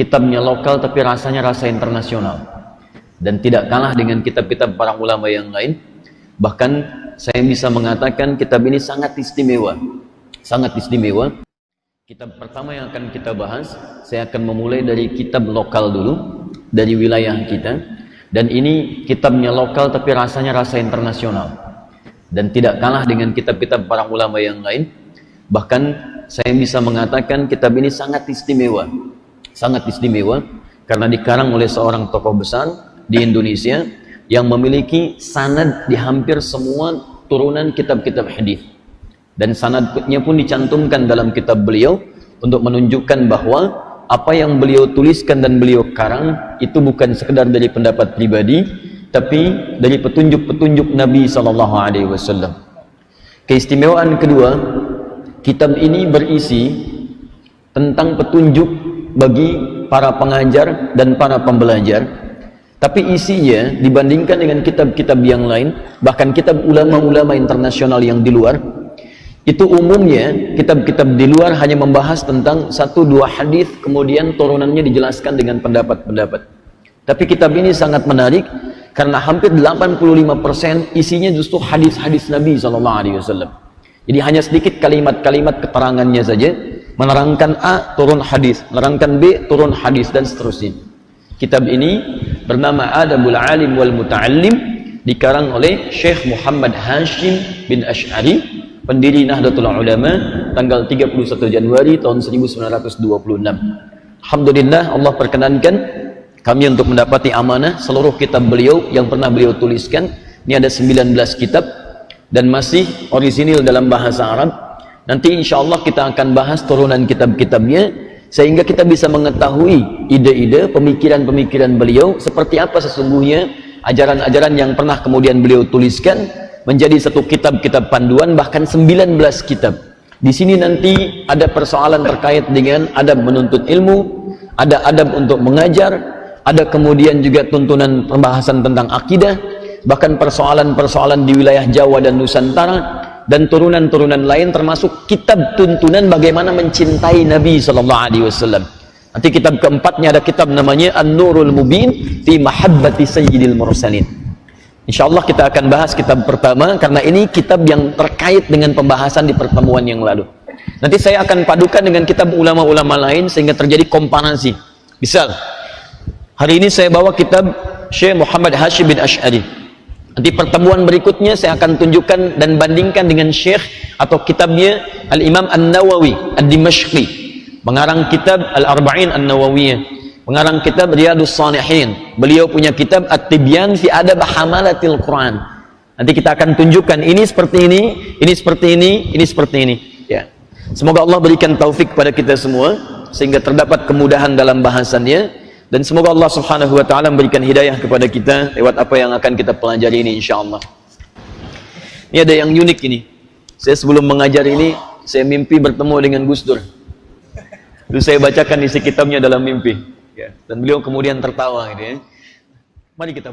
kitabnya lokal tapi rasanya rasa internasional dan tidak kalah dengan kitab-kitab para ulama yang lain. Bahkan saya bisa mengatakan kitab ini sangat istimewa, sangat istimewa. Kitab pertama yang akan kita bahas, saya akan memulai dari kitab lokal dulu, dari wilayah kita. Dan ini kitabnya lokal tapi rasanya rasa internasional dan tidak kalah dengan kitab-kitab para ulama yang lain. Bahkan saya bisa mengatakan kitab ini sangat istimewa, sangat istimewa karena dikarang oleh seorang tokoh besar di Indonesia yang memiliki sanad di hampir semua turunan kitab-kitab hadis, dan sanadnya pun dicantumkan dalam kitab beliau untuk menunjukkan bahwa apa yang beliau tuliskan dan beliau karang itu bukan sekedar dari pendapat pribadi, tapi dari petunjuk-petunjuk Nabi SAW. Keistimewaan kedua, kitab ini berisi tentang petunjuk bagi para pengajar dan para pembelajar, tapi isinya dibandingkan dengan kitab-kitab yang lain, bahkan kitab ulama-ulama internasional yang di luar, itu umumnya kitab-kitab di luar hanya membahas tentang 1-2 hadis, kemudian turunannya dijelaskan dengan pendapat-pendapat. Tapi kitab ini sangat menarik karena hampir 85% isinya justru hadis-hadis Nabi SAW. Jadi hanya sedikit kalimat-kalimat keterangannya saja, menerangkan A turun hadis, menerangkan B turun hadis, dan seterusnya. Kitab ini bernama Adabul Alim wal Muta'allim, dikarang oleh Syekh Muhammad Hashim bin Ash'ari, pendiri Nahdlatul Ulama, tanggal 31 Januari tahun 1926. Alhamdulillah, Allah perkenankan kami untuk mendapati amanah seluruh kitab beliau yang pernah beliau tuliskan. Ini ada 19 kitab dan masih orisinil dalam bahasa Arab. Nanti insya Allah kita akan bahas turunan kitab-kitabnya sehingga kita bisa mengetahui ide-ide, pemikiran-pemikiran beliau seperti apa sesungguhnya ajaran-ajaran yang pernah kemudian beliau tuliskan menjadi satu kitab-kitab panduan, bahkan 19 kitab. Di sini nanti ada persoalan terkait dengan adab menuntut ilmu, ada adab untuk mengajar, ada kemudian juga tuntunan pembahasan tentang akidah, bahkan persoalan-persoalan di wilayah Jawa dan Nusantara, dan turunan-turunan lain, termasuk kitab tuntunan bagaimana mencintai Nabi SAW. Nanti kitab keempatnya ada kitab namanya An-Nurul Mubin fi Mahabbati Sayyidil Mursalin. Insyaallah kita akan bahas kitab pertama karena ini kitab yang terkait dengan pembahasan di pertemuan yang lalu. Nanti saya akan padukan dengan kitab ulama-ulama lain sehingga terjadi komparasi. Misal, hari ini saya bawa kitab Syekh Muhammad Hashim bin Ash'ari. Nanti pertemuan berikutnya saya akan tunjukkan dan bandingkan dengan Syekh atau kitabnya Al-Imam An-Nawawi Ad-Dimashqi, pengarang kitab Al-Arba'in An-Nawawiyah, pengarang kitab Riyadus Shalihin. Beliau punya kitab At-Tibyan fi Adab Hamalatil Quran. Nanti kita akan tunjukkan ini seperti ini, ini seperti ini, ini seperti ini. Ya. Semoga Allah berikan taufik pada kita semua sehingga terdapat kemudahan dalam bahasannya, dan semoga Allah Subhanahu wa taala memberikan hidayah kepada kita lewat apa yang akan kita pelajari ini insyaallah. Ini ada yang unik ini. Saya sebelum mengajar ini, saya mimpi bertemu dengan Gus Dur. Lalu saya bacakan isi kitabnya dalam mimpi. Ya. Dan beliau kemudian tertawa gitu ya. Mari kita